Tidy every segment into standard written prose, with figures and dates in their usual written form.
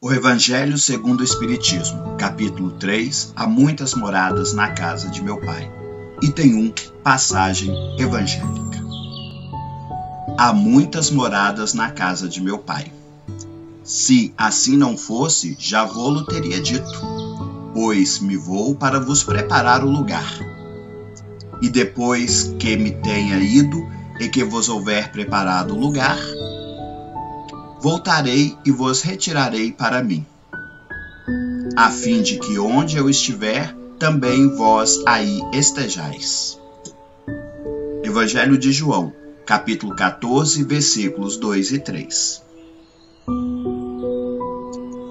O Evangelho segundo o Espiritismo, capítulo 3, há muitas moradas na casa de meu Pai. Item 1, passagem evangélica. Há muitas moradas na casa de meu Pai. Se assim não fosse, já vô-lo teria dito, pois me vou para vos preparar o lugar. E depois que me tenha ido e que vos houver preparado o lugar, voltarei e vos retirarei para mim, a fim de que onde eu estiver, também vós aí estejais. Evangelho de João, capítulo 14, versículos 2 e 3.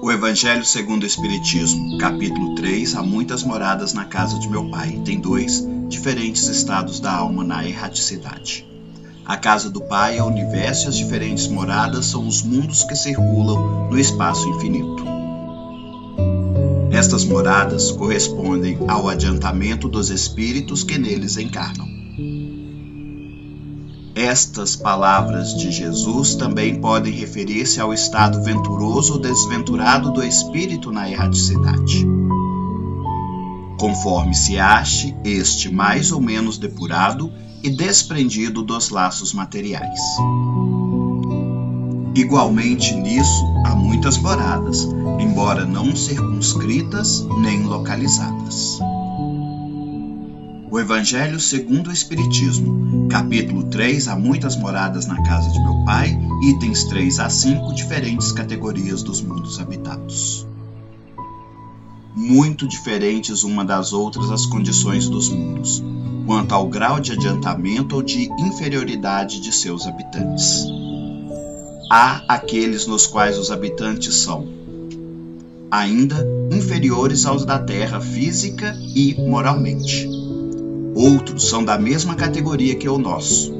O Evangelho segundo o Espiritismo, capítulo 3, há muitas moradas na casa de meu Pai. Tem 2 diferentes estados da alma na erraticidade. A casa do Pai é o universo e as diferentes moradas são os mundos que circulam no espaço infinito. Estas moradas correspondem ao adiantamento dos espíritos que neles encarnam. Estas palavras de Jesus também podem referir-se ao estado venturoso ou desventurado do espírito na erraticidade, conforme se ache este mais ou menos depurado e desprendido dos laços materiais. Igualmente nisso há muitas moradas, embora não circunscritas nem localizadas. O Evangelho segundo o Espiritismo, capítulo 3, há muitas moradas na casa de meu Pai, itens 3 a 5, diferentes categorias dos mundos habitados. Muito diferentes uma das outras as condições dos mundos, quanto ao grau de adiantamento ou de inferioridade de seus habitantes. Há aqueles nos quais os habitantes são ainda inferiores aos da terra física e moralmente. Outros são da mesma categoria que o nosso,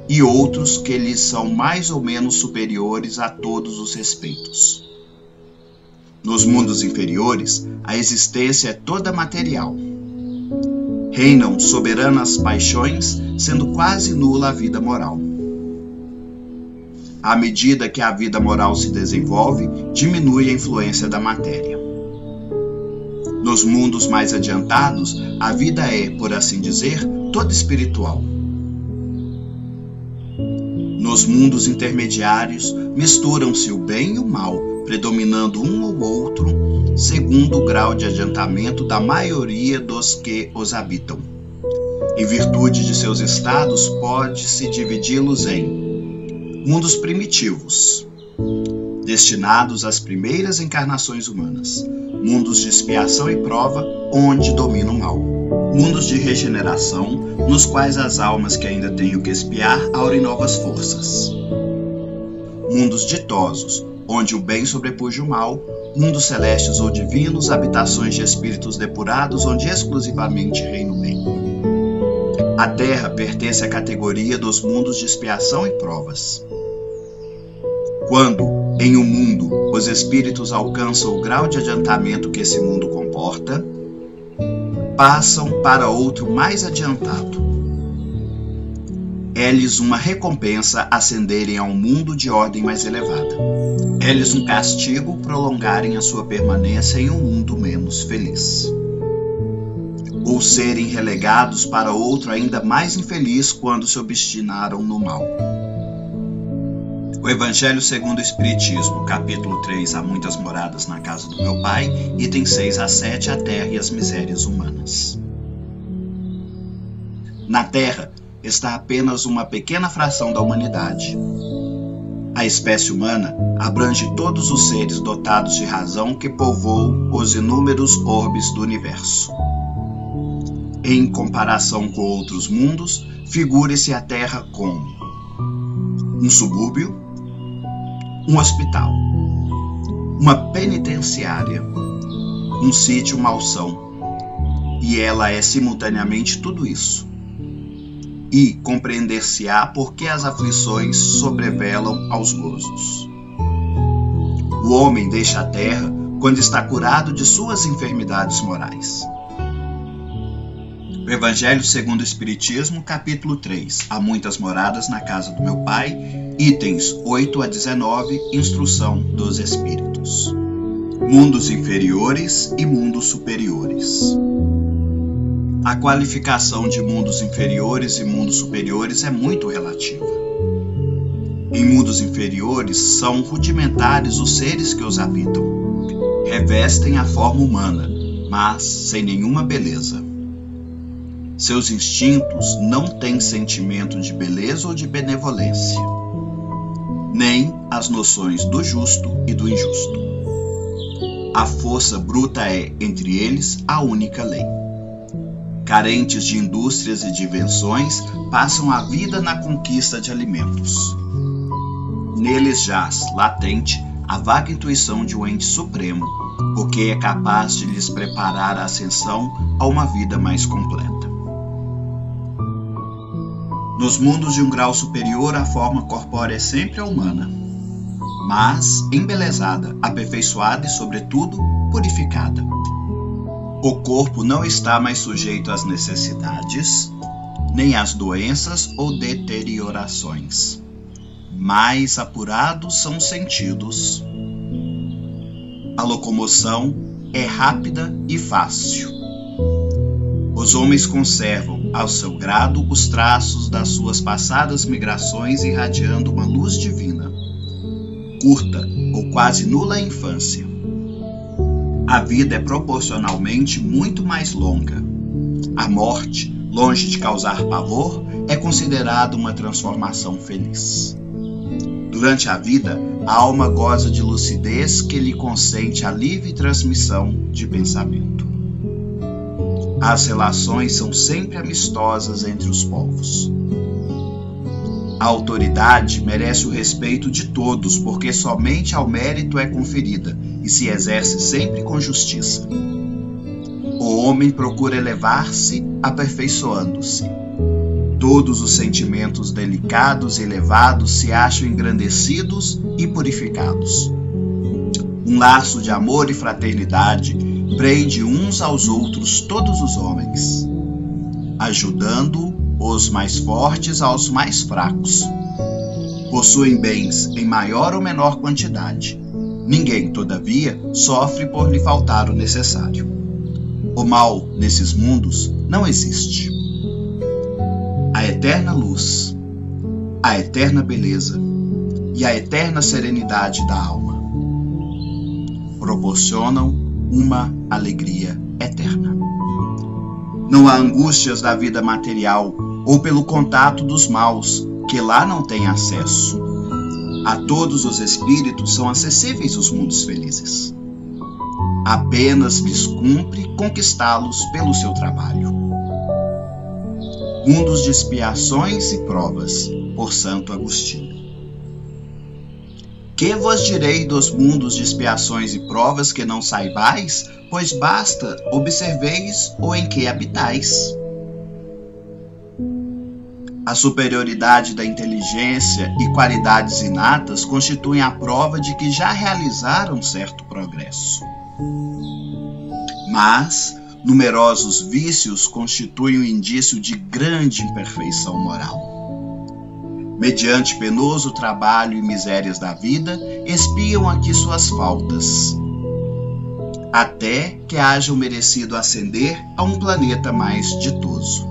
e outros que lhes são mais ou menos superiores a todos os respeitos. Nos mundos inferiores, a existência é toda material. Reinam soberanas paixões, sendo quase nula a vida moral. À medida que a vida moral se desenvolve, diminui a influência da matéria. Nos mundos mais adiantados, a vida é, por assim dizer, toda espiritual. Nos mundos intermediários, misturam-se o bem e o mal, predominando um ou outro, segundo o grau de adiantamento da maioria dos que os habitam. Em virtude de seus estados, pode-se dividi-los em mundos primitivos, destinados às primeiras encarnações humanas, mundos de expiação e prova, onde domina o mal, mundos de regeneração, nos quais as almas que ainda têm o que expiar aurem novas forças, mundos ditosos, onde o bem sobrepuja o mal, mundos celestes ou divinos, habitações de espíritos depurados, onde exclusivamente reina o bem. A Terra pertence à categoria dos mundos de expiação e provas. Quando, em um mundo, os espíritos alcançam o grau de adiantamento que esse mundo comporta, passam para outro mais adiantado. É-lhes uma recompensa ascenderem a um mundo de ordem mais elevada. É-lhes um castigo prolongarem a sua permanência em um mundo menos feliz, ou serem relegados para outro ainda mais infeliz quando se obstinaram no mal. O Evangelho segundo o Espiritismo, capítulo 3, há muitas moradas na casa do meu Pai, itens 6 a 7, a terra e as misérias humanas. Na terra está apenas uma pequena fração da humanidade. A espécie humana abrange todos os seres dotados de razão que povoam os inúmeros orbes do universo. Em comparação com outros mundos, figure-se a Terra como um subúrbio, um hospital, uma penitenciária, um sítio malsão, e ela é simultaneamente tudo isso. E compreender-se-á por que as aflições sobrevelam aos gozos. O homem deixa a terra quando está curado de suas enfermidades morais. Evangelho segundo o Espiritismo, capítulo 3. Há muitas moradas na casa do meu Pai, itens 8 a 19, instrução dos Espíritos. Mundos inferiores e mundos superiores. A qualificação de mundos inferiores e mundos superiores é muito relativa. Em mundos inferiores, são rudimentares os seres que os habitam. Revestem a forma humana, mas sem nenhuma beleza. Seus instintos não têm sentimento de beleza ou de benevolência, nem as noções do justo e do injusto. A força bruta é, entre eles, a única lei. Carentes de indústrias e de invenções, passam a vida na conquista de alimentos. Neles jaz, latente, a vaga intuição de um ente supremo, o que é capaz de lhes preparar a ascensão a uma vida mais completa. Nos mundos de um grau superior, a forma corpórea é sempre a humana, mas embelezada, aperfeiçoada e, sobretudo, purificada. O corpo não está mais sujeito às necessidades, nem às doenças ou deteriorações. Mais apurados são os sentidos. A locomoção é rápida e fácil. Os homens conservam, ao seu grado, os traços das suas passadas migrações, irradiando uma luz divina. Curta ou quase nula infância. A vida é proporcionalmente muito mais longa. A morte, longe de causar pavor, é considerada uma transformação feliz. Durante a vida, a alma goza de lucidez que lhe consente a livre transmissão de pensamento. As relações são sempre amistosas entre os povos. A autoridade merece o respeito de todos, porque somente ao mérito é conferida e se exerce sempre com justiça. O homem procura elevar-se, aperfeiçoando-se. Todos os sentimentos delicados e elevados se acham engrandecidos e purificados. Um laço de amor e fraternidade prende uns aos outros todos os homens, ajudando os mais fortes aos mais fracos. Possuem bens em maior ou menor quantidade. Ninguém, todavia, sofre por lhe faltar o necessário. O mal nesses mundos não existe. A eterna luz, a eterna beleza e a eterna serenidade da alma proporcionam uma alegria eterna. Não há angústias da vida material ou pelo contato dos maus, que lá não têm acesso. A todos os espíritos são acessíveis os mundos felizes. Apenas lhes cumpre conquistá-los pelo seu trabalho. Mundos de expiações e provas, por Santo Agostinho. Que vos direi dos mundos de expiações e provas que não saibais, pois basta observeis o em que habitais. A superioridade da inteligência e qualidades inatas constituem a prova de que já realizaram certo progresso. Mas numerosos vícios constituem um indício de grande imperfeição moral. Mediante penoso trabalho e misérias da vida, expiam aqui suas faltas, até que hajam merecido ascender a um planeta mais ditoso.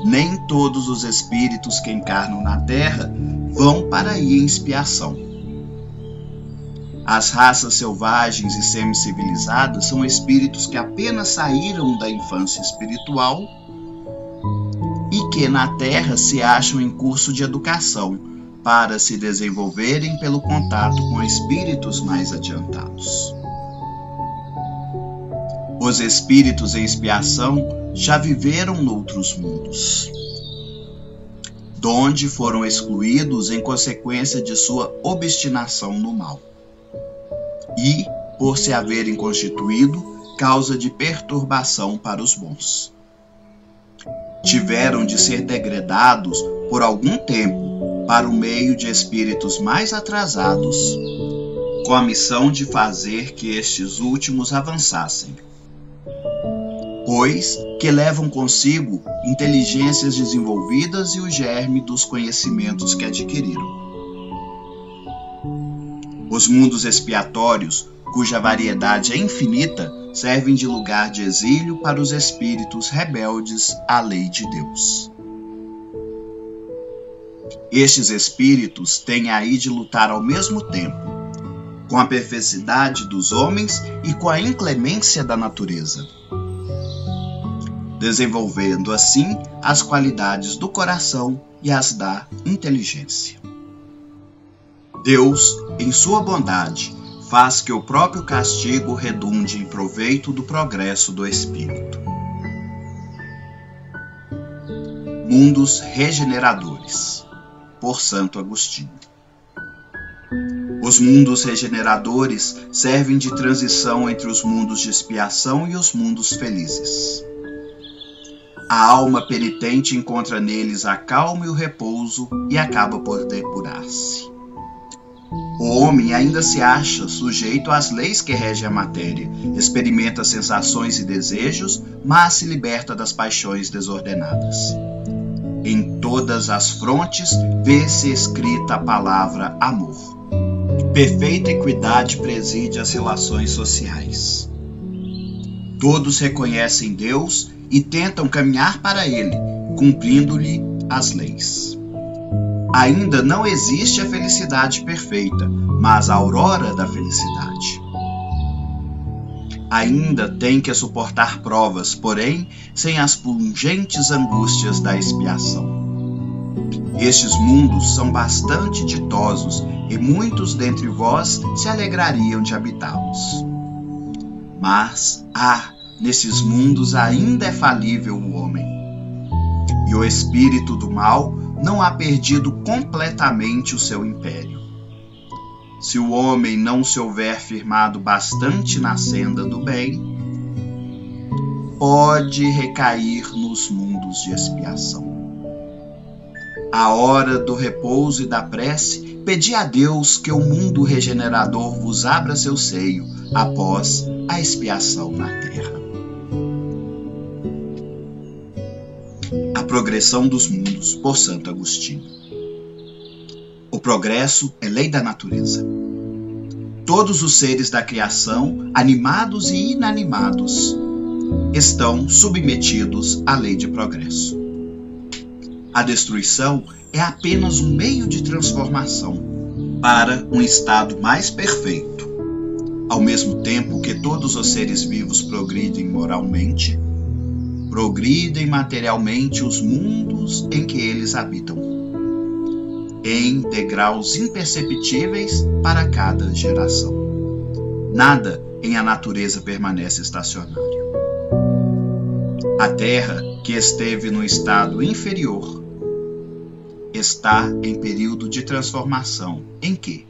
Nem todos os espíritos que encarnam na Terra vão para aí em expiação. As raças selvagens e semicivilizadas são espíritos que apenas saíram da infância espiritual e que na Terra se acham em curso de educação para se desenvolverem pelo contato com espíritos mais adiantados. Os espíritos em expiação já viveram noutros mundos, donde foram excluídos em consequência de sua obstinação no mal e, por se haverem constituído, causa de perturbação para os bons. Tiveram de ser degradados por algum tempo para o meio de espíritos mais atrasados, com a missão de fazer que estes últimos avançassem. pois que levam consigo inteligências desenvolvidas e o germe dos conhecimentos que adquiriram. Os mundos expiatórios, cuja variedade é infinita, servem de lugar de exílio para os espíritos rebeldes à lei de Deus. Estes espíritos têm aí de lutar ao mesmo tempo com a perversidade dos homens e com a inclemência da natureza, desenvolvendo assim as qualidades do coração e as da inteligência. Deus, em sua bondade, faz que o próprio castigo redunde em proveito do progresso do espírito. Mundos regeneradores, por Santo Agostinho. Os mundos regeneradores servem de transição entre os mundos de expiação e os mundos felizes. A alma penitente encontra neles a calma e o repouso e acaba por depurar-se. O homem ainda se acha sujeito às leis que regem a matéria, experimenta sensações e desejos, mas se liberta das paixões desordenadas. Em todas as frontes vê-se escrita a palavra amor. Perfeita equidade preside as relações sociais. Todos reconhecem Deus e tentam caminhar para Ele, cumprindo-lhe as leis. Ainda não existe a felicidade perfeita, mas a aurora da felicidade. Ainda tem que suportar provas, porém, sem as pungentes angústias da expiação. Estes mundos são bastante ditosos e muitos dentre vós se alegrariam de habitá-los. Mas, nesses mundos ainda é falível o homem. E o espírito do mal não ha perdido completamente o seu império. Se o homem não se houver firmado bastante na senda do bem, pode recair nos mundos de expiação. À hora do repouso e da prece, pedi a Deus que o mundo regenerador vos abra seu seio após a expiação na terra. A progressão dos mundos, por Santo Agostinho. O progresso é lei da natureza. Todos os seres da criação, animados e inanimados, estão submetidos à lei de progresso. A destruição é apenas um meio de transformação para um estado mais perfeito. Ao mesmo tempo que todos os seres vivos progridem moralmente, progridem materialmente os mundos em que eles habitam, em degraus imperceptíveis para cada geração. Nada em a natureza permanece estacionário. A terra, que esteve no estado inferior, está em período de transformação, em que,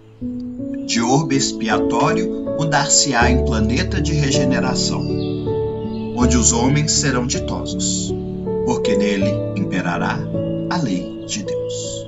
de orbe expiatório, mudar-se-á em planeta de regeneração, onde os homens serão ditosos, porque nele imperará a lei de Deus.